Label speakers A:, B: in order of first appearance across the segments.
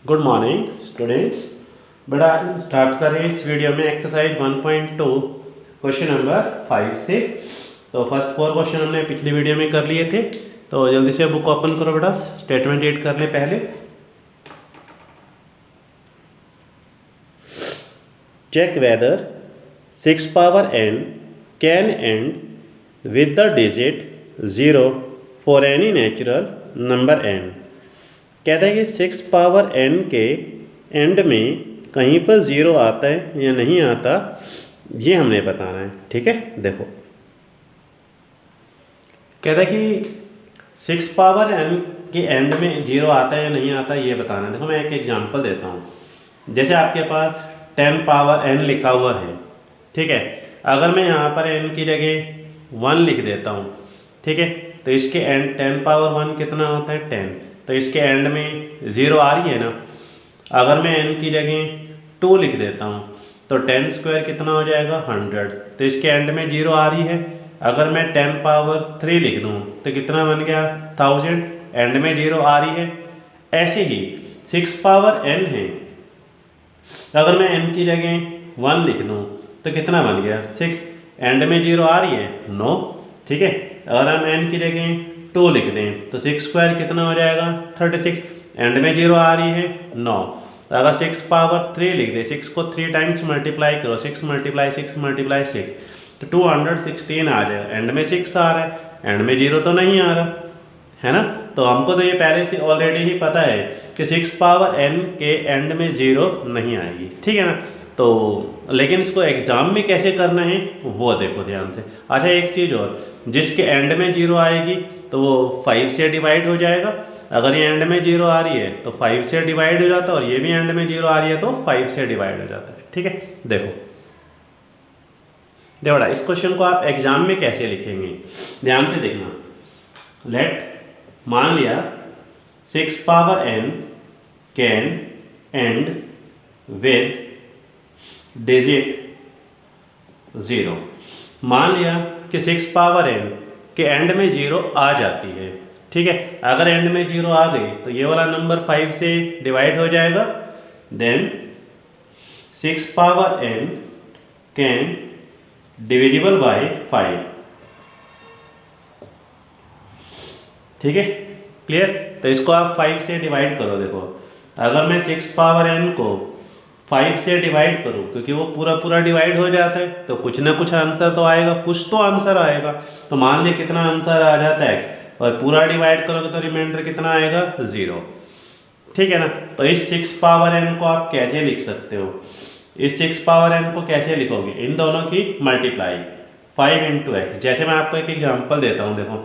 A: Good morning students. बेटा आज हम स्टार्ट कर रहे हैं इस वीडियो में एक्सरसाइज 1.2 क्वेश्चन नंबर 5 से। तो फर्स्ट 4 क्वेश्चन हमने पिछली वीडियो में कर लिए थे। तो जल्दी से बुक ओपन करो बेटा, स्टेटमेंट 8 कर ले पहले। Check whether 6 power n can end with the digit 0 for any natural number n। कहता है कि 6 पावर n के एंड में कहीं पर 0 आता है या नहीं आता, ये हमने बताना है। ठीक है, देखो कहता है कि 6 पावर n के एंड में 0 आता है या नहीं आता, ये बताना है। देखो मैं एक एग्जांपल देता हूँ। जैसे आपके पास 10 पावर n लिखा हुआ है, ठीक है। अगर मैं यहाँ पर n की जगह 1 लिख देता हूँ, ठीक है, तो इसके एंड 10 पावर 1 कितना होता है 10, तो इसके एंड में 0 आ रही है ना। अगर मैं n की जगह 2 लिख देता हूँ तो 10 स्क्वायर कितना हो जाएगा 100, तो इसके एंड में 0 आ रही है। अगर मैं 10 पावर 3 लिख दूँ तो कितना बन गया 1000, एंड में 0 आ रही है। ऐसे ही 6 पावर n है, अगर मैं n की जगह 1 लिख दूँ तो कितना बन गया 6, एंड में 0 आ रही है 9, ठीक है। अगर हम n की जगह 2 लिख दें तो 6 स्क्वायर कितना हो जाएगा 36, एंड में 0 आ रही है 9। तो अगर 6 पावर 3 लिख दें, 6 को 3 टाइम्स मल्टीप्लाई करो, 6 मल्टीप्लाई 6 मल्टीप्लाई 6 तो 216 आ जाएगा, एंड में 6 आ रहा है, एंड में 0 तो नहीं आ रहा है ना। तो हमको तो ये पहले से ऑलरेडी ही पता है कि 6 पावर n के एंड में 0 नहीं आएगी, ठीक है ना। तो लेकिन इसको एग्जाम में कैसे करना है वो देखो ध्यान से। अच्छा एक चीज़ और, जिसके एंड में 0 आएगी तो वो 5 से डिवाइड हो जाएगा। अगर ये एंड में 0 आ रही है तो 5 से डिवाइड हो जाता है, और ये भी एंड में 0 आ रही है तो 5 से डिवाइड हो जाता है, ठीक है। देखो बेटा इस क्वेश्चन को आप एग्जाम में कैसे लिखेंगे, ध्यान से देखना। लेट मान लिया 6 power n can end with digit 0। मान लिया कि 6 पावर n के एंड में 0 आ जाती है, ठीक है। अगर एंड में 0 आ गई तो ये वाला नंबर 5 से डिवाइड हो जाएगा। Then 6 power n can divisible by 5, ठीक है, क्लियर। तो इसको आप 5 से डिवाइड करो। देखो अगर मैं 6 पावर n को 5 से डिवाइड करूँ, क्योंकि वो पूरा पूरा डिवाइड हो जाता है तो कुछ ना कुछ आंसर तो आएगा, कुछ तो आंसर आएगा। तो मान लिया कितना आंसर आ जाता है, और पूरा डिवाइड करोगे तो रिमाइंडर कितना आएगा 0, ठीक है ना। तो इस 6 पावर n को आप कैसे लिख सकते हो, इस 6 पावर n को कैसे लिखोगे, इन दोनों की मल्टीप्लाई 5 इंटू एक्स। जैसे मैं आपको एक एग्जांपल देता हूँ। देखो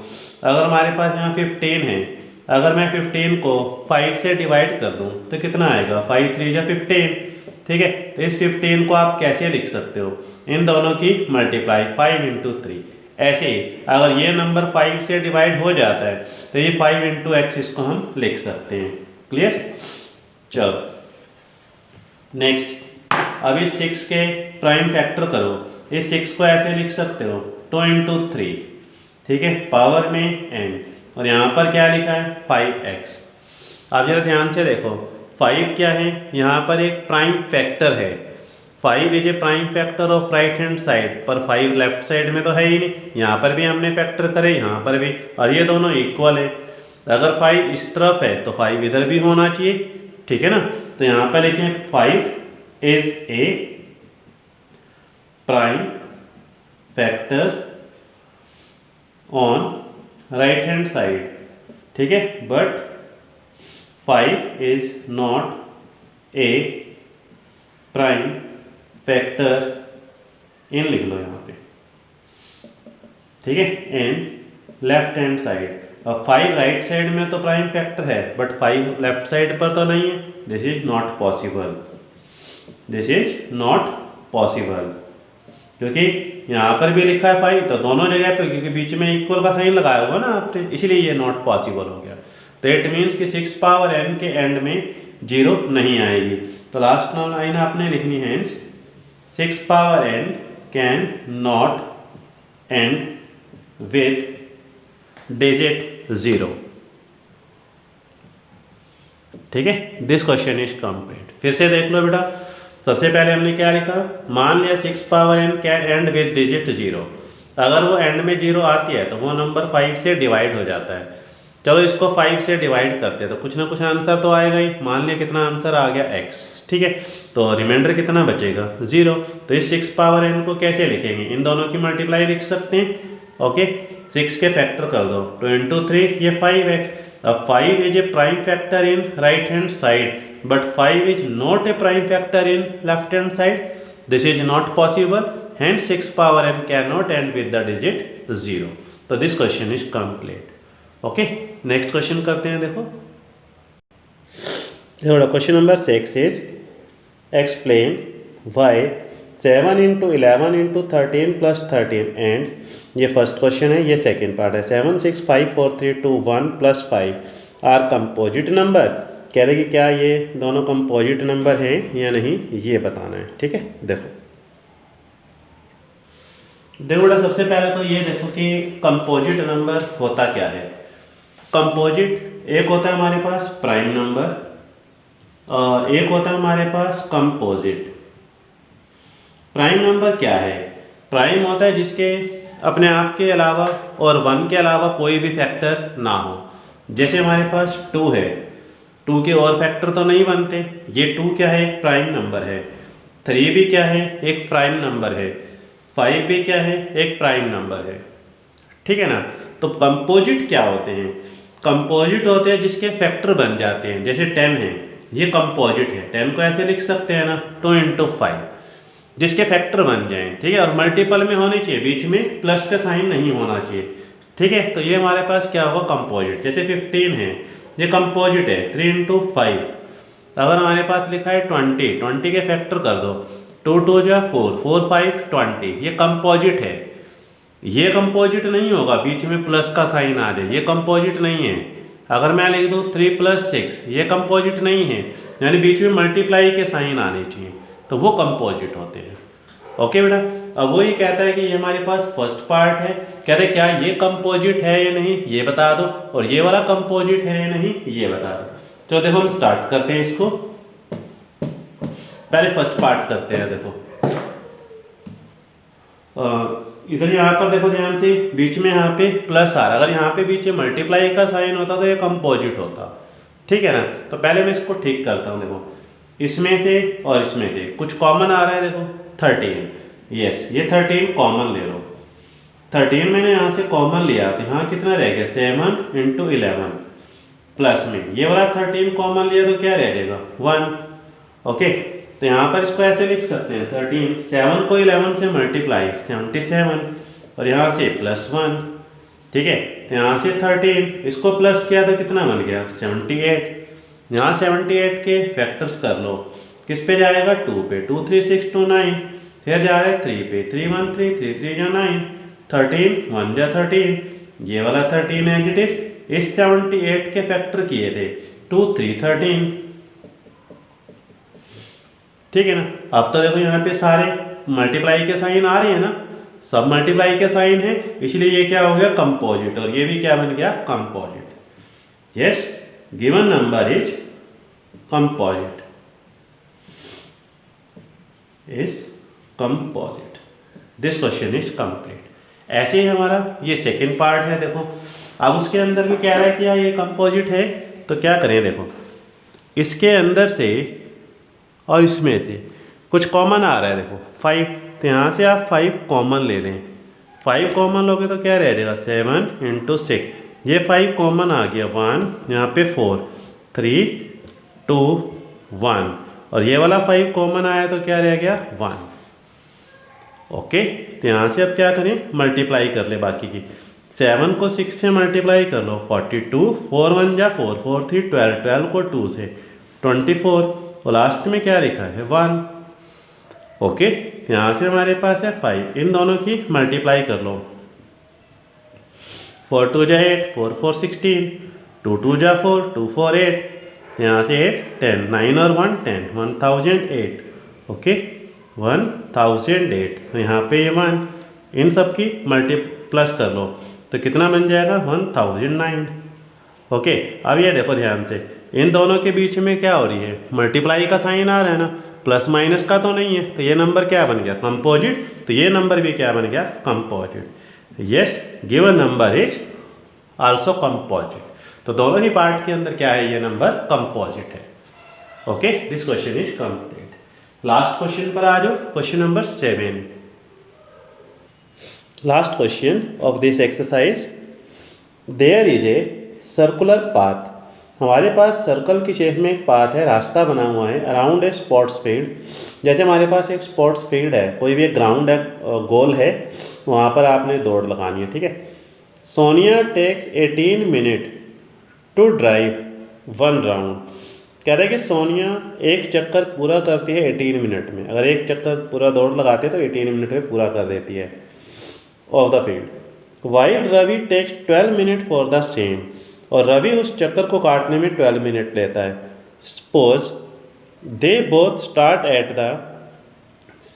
A: अगर हमारे पास यहाँ 15 है, अगर मैं 15 को 5 से डिवाइड कर दूँ तो कितना आएगा 5 3 जा 15, ठीक है। तो इस 15 को आप कैसे लिख सकते हो, इन दोनों की मल्टीप्लाई 5 इंटू 3। ऐसे ही अगर ये नंबर 5 से डिवाइड हो जाता है तो ये 5 इंटू एक्स इसको हम लिख सकते हैं, क्लियर। चलो नेक्स्ट, अब इस 6 के प्राइम फैक्टर करो। इस 6 को ऐसे लिख सकते हो 2 इंटू 3, ठीक है, पावर में n, और यहाँ पर क्या लिखा है 5x। अब जरा ध्यान से देखो 5 क्या है, यहाँ पर एक प्राइम फैक्टर है। 5 is a prime factor of right hand side, पर 5 लेफ्ट साइड में तो है ही नहीं। यहाँ पर भी हमने फैक्टर करे, यहाँ पर भी, और ये दोनों इक्वल है। अगर 5 इस तरफ है तो 5 इधर भी होना चाहिए, ठीक है ना। तो यहाँ पर लिखें 5 is a prime factor on right hand side, ठीक है, but 5 is not a prime factor in, लिख लो यहाँ पे, ठीक है, इन लेफ्ट हैंड साइड। अब 5 राइट साइड में तो प्राइम फैक्टर है, बट 5 लेफ्ट साइड पर तो नहीं है। This is not possible, this is not possible, क्योंकि यहाँ पर भी लिखा है 5 तो दोनों जगह पे, क्योंकि बीच में इक्वल का साइन लगाया होगा ना आपने, इसलिए ये नॉट पॉसिबल हो गया। तो इट मीन्स कि 6 पावर n के एंड में 0 नहीं आएगी। तो लास्ट लाइन आपने लिखनी है 6 power n can not and with digit 0। ठीक है, दिस क्वेश्चन इज कंप्लीट। फिर से देख लो बेटा, सबसे पहले हमने क्या लिखा, मान लिया 6 power n can end with digit 0। अगर वो एंड में 0 आती है तो वो नंबर 5 से डिवाइड हो जाता है। चलो इसको 5 से डिवाइड करते हैं तो कुछ ना कुछ आंसर तो आएगा ही। मान लिया कितना आंसर आ गया x, ठीक है, तो रिमाइंडर कितना बचेगा 0। तो इस 6 पावर n को कैसे लिखेंगे, इन दोनों की मल्टीप्लाई लिख सकते हैं। ओके, 6 के फैक्टर कर दो, 2 into 3 ये 5x। अब 5 is a prime factor in right hand side but 5 is not a prime factor in left hand side, this is not possible, hence 6 power n cannot end with the digit 0। तो this question is complete. Okay, next question करते हैं। देखो question number 6 is explain why 7 into 11 into 13 plus 13 and, ये first question है, ये second part है। 7 6 5 4 3 2 1 plus 5 are composite number. कह रहे कि क्या ये दोनों कंपोजिट नंबर हैं या नहीं, ये बताना है। ठीक है, देखो बेटा, सबसे पहले तो ये देखो कि कंपोजिट नंबर होता क्या है। कंपोजिट एक होता है हमारे पास प्राइम नंबर और एक होता है हमारे पास कंपोजिट। प्राइम नंबर क्या है, प्राइम होता है जिसके अपने आप के अलावा और 1 के अलावा कोई भी फैक्टर ना हो। जैसे हमारे पास 2 है, 2 के और फैक्टर तो नहीं बनते, ये 2 क्या है, एक प्राइम नंबर है। 3 भी क्या है, एक प्राइम नंबर है। 5 भी क्या है, एक प्राइम नंबर है। ठीक है ना। तो कंपोजिट क्या होते हैं, कंपोजिट होते हैं जिसके फैक्टर बन जाते हैं। जैसे 10 है, ये कंपोजिट है, 10 को ऐसे लिख सकते हैं ना, 2 into 5, जिसके फैक्टर बन जाएं। ठीक है, और मल्टीपल में होने चाहिए, बीच में प्लस का साइन नहीं होना चाहिए। ठीक है, तो ये हमारे पास क्या होगा, कंपोजिट। जैसे 15 है, ये कंपोजिट है, 3 into 5। अगर हमारे पास लिखा है 20, 20 के फैक्टर कर दो, 2 2 जा 4, 4 5 20, ये कंपोजिट है। ये कंपोजिट नहीं होगा बीच में प्लस का साइन आ जाए, ये कंपोजिट नहीं है। अगर मैं लिख दूँ 3 + 6, ये कंपोजिट नहीं है, यानी बीच में मल्टीप्लाई के साइन आने चाहिए, तो वो कंपोजिट होते हैं। ओके बेटा, अब वो ये कहता है कि ये हमारे पास फर्स्ट पार्ट है, कहते हैं क्या ये कंपोजिट है या नहीं, ये बता दो, और ये वाला कंपोजिट है या नहीं, ये बता दो। तो देखो हम स्टार्ट करते हैं इसको, पहले फर्स्ट पार्ट करते हैं। देखो इधर यहाँ पर देखो ध्यान से, बीच में यहाँ पे प्लस आ रहा है, अगर यहाँ पे बीच में मल्टीप्लाई का साइन होता तो ये कंपोजिट होता। ठीक है ना। तो पहले मैं इसको ठीक करता हूँ। देखो इसमें से और इसमें से कुछ कॉमन आ रहा है, देखो 13, यस ये 13 कॉमन ले लो। 13 मैंने यहाँ से कॉमन लिया तो यहाँ कितना रह गया, 7 into 11 प्लस में ये वाला 13 कॉमन लिया तो क्या रह जाएगा, 1। ओके, तो यहाँ पर इसको ऐसे लिख सकते हैं, 13, 7 को 11 से मल्टीप्लाई 77, और यहाँ से +1। ठीक है, तो यहाँ से 13 इसको प्लस किया तो कितना बन गया, 78। यहाँ 78 के फैक्टर्स कर लो, किस पे जाएगा, 2 पे, 2 3 6 2 9, फिर जा रहे 3 पे, 3 1 3 3 3 जा 9, 13 1 जा 13, ये वाला 13 है जिट इज इस 78 के फैक्टर किए थे, 2 3 13। ठीक है ना। अब तो देखो यहाँ पे सारे मल्टीप्लाई के साइन आ रहे हैं ना, सब मल्टीप्लाई के साइन है, इसलिए ये क्या हो गया, कंपोजिट, और ये भी क्या बन गया, composite. Yes, given number is composite, is composite. This question is complete. ऐसे ही हमारा ये सेकेंड पार्ट है। देखो अब उसके अंदर भी कह रहा है कि यार ये कंपोजिट है, तो क्या करें, देखो इसके अंदर से और इसमें से कुछ कॉमन आ रहा है, देखो 5, तो यहाँ से आप 5 कॉमन ले लें। 5 कॉमन लोगे तो क्या रह जाएगा, 7 into 6, ये 5 कॉमन आ गया, 1 यहाँ पे 4 3 2 1, और ये वाला 5 कॉमन आया तो क्या रह गया, 1। ओके, तो यहाँ से अब क्या करें, मल्टीप्लाई कर ले बाकी की। 7 को 6 से मल्टीप्लाई कर लो, 42, 4 1 जा 4 4 3 12, 12 को 2 से 24, और लास्ट में क्या लिखा है, 1। ओके, यहाँ से हमारे पास है 5, इन दोनों की मल्टीप्लाई कर लो, 4 2 जा 8, 4 4 16, 2 2 जा 4, 2 4 8, यहाँ से 8 10, 9 और 1 10, 1008। ओके, 1008, तो यहाँ पे ये 1, इन सब की प्लस कर लो तो कितना बन जाएगा, 1009। ओके, अब ये देखो ध्यान से, इन दोनों के बीच में क्या हो रही है, मल्टीप्लाई का साइन आ रहा है ना, प्लस माइनस का तो नहीं है, तो ये नंबर क्या बन गया, कंपोजिट। तो ये नंबर भी क्या बन गया, composite. Yes, given number is also composite. तो दोनों ही पार्ट के अंदर क्या है, ये नंबर कंपोजिट है। Okay, this question is complete. Last question पर आ जाओ, question number 7। Last question of this exercise, there is a circular path. हमारे पास सर्कल की शेप में एक पाथ है, रास्ता बना हुआ है अराउंड ए स्पोर्ट्स फील्ड। जैसे हमारे पास एक स्पोर्ट्स फील्ड है, कोई भी एक ग्राउंड है, गोल है, वहाँ पर आपने दौड़ लगानी है, ठीक है। Sonia takes 18 minute to drive 1 round. कह रहे हैं कि सोनिया एक चक्कर पूरा करती है 18 मिनट में। अगर एक चक्कर पूरा दौड़ लगाती है तो 18 मिनट में पूरा कर देती है of the field. While Ravi takes 12 minute for the same. और रवि उस चक्कर को काटने में 12 मिनट लेता है। Suppose they both start at the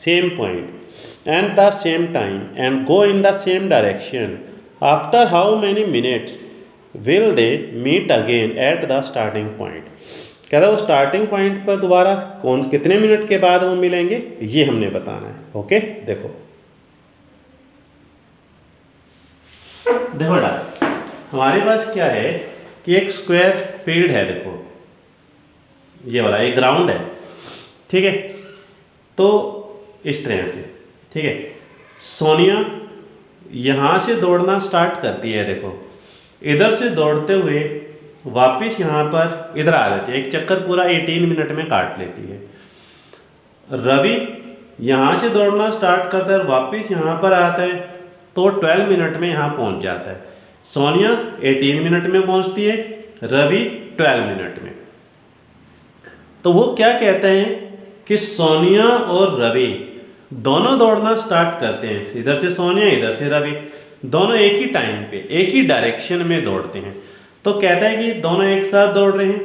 A: same point and the same time and go in the same direction. After how many minutes will they meet again at the starting point. कह रहा है वो starting point पर दोबारा कितने minute के बाद वो मिलेंगे, ये हमने बताना है। ओके, देखो बेटा, हमारे पास क्या है कि एक स्क्वायर फील्ड है, देखो ये वाला एक ग्राउंड है, ठीक है। तो इस तरह से, ठीक है, सोनिया यहाँ से दौड़ना स्टार्ट करती है, देखो इधर से दौड़ते हुए वापस यहाँ पर इधर आ जाती है, एक चक्कर पूरा 18 मिनट में काट लेती है। रवि यहाँ से दौड़ना स्टार्ट करता है, वापस यहाँ पर आता है, तो 12 मिनट में यहाँ पहुँच जाता है। सोनिया 18 मिनट में पहुँचती है, रवि 12 मिनट में। तो वो क्या कहते हैं कि सोनिया और रवि दोनों दौड़ना स्टार्ट करते हैं, इधर से सोनिया इधर से रवि, दोनों एक ही टाइम पे एक ही डायरेक्शन में दौड़ते हैं। तो कहता है कि दोनों एक साथ दौड़ रहे हैं,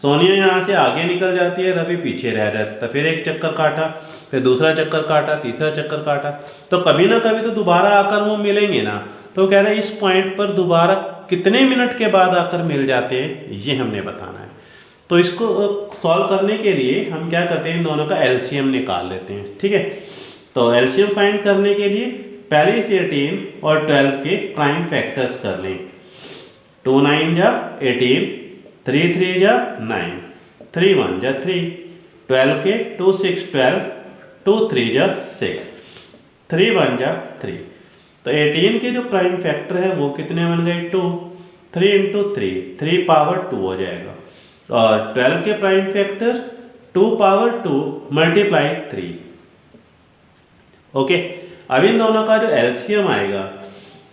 A: सोनिया यहाँ से आगे निकल जाती है, रवि पीछे रह जाता है। फिर एक चक्कर काटा, फिर दूसरा चक्कर काटा, तीसरा चक्कर काटा, तो कभी ना कभी तो दोबारा आकर वो मिलेंगे ना। तो कह रहे हैं इस पॉइंट पर दोबारा कितने मिनट के बाद आकर मिल जाते हैं, ये हमने बताना है। तो इसको सॉल्व करने के लिए हम क्या करते हैं, इन दोनों का एलसीएम निकाल लेते हैं, ठीक है। तो एलसीएम फाइंड करने के लिए पहले से 18 और 12 के प्राइम फैक्टर्स कर लें। 2 9 जा 18, 3 3 जा 9, 3 1 जा 3, 12 के 2 6 12, 2 3 जा 6, 3 1 जा 3। तो 18 के जो प्राइम फैक्टर है वो कितने बन गए, 2, 3 इंटू 3, 3 पावर 2 हो जाएगा। और 12 के prime factor 2 power 2 multiply 3। Okay, अब इन दोनों का जो एलसीएम आएगा,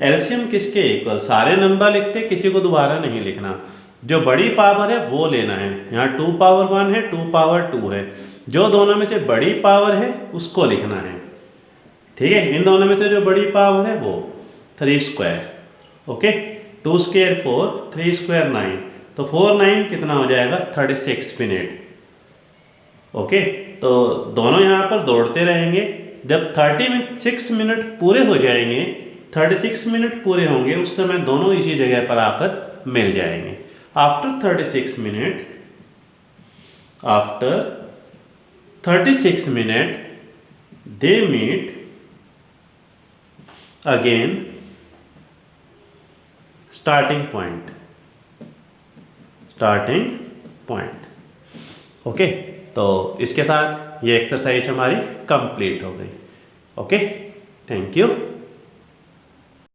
A: एलसीएम किसके इक्वल, सारे नंबर लिखते, किसी को दोबारा नहीं लिखना, जो बड़ी पावर है वो लेना है। यहाँ 2 पावर 1 है, 2 पावर 2 है, जो दोनों में से बड़ी पावर है उसको लिखना है, ठीक है। इन दोनों में से जो बड़ी पावर है वो 3 स्क्वायर, ओके। 2 स्क्वायर 4, 3 स्क्वायर 9, तो 4 9 कितना हो जाएगा, 36 मिनट। ओके, तो दोनों यहाँ पर दौड़ते रहेंगे, जब 36 मिनट पूरे हो जाएंगे, 36 मिनट पूरे होंगे, उस समय दोनों इसी जगह पर आकर मिल जाएंगे। After 36 minute, after 36 minute they meet again starting point, starting point. Okay, तो इसके साथ ये एक्सरसाइज हमारी कंप्लीट हो गई। Okay, thank you.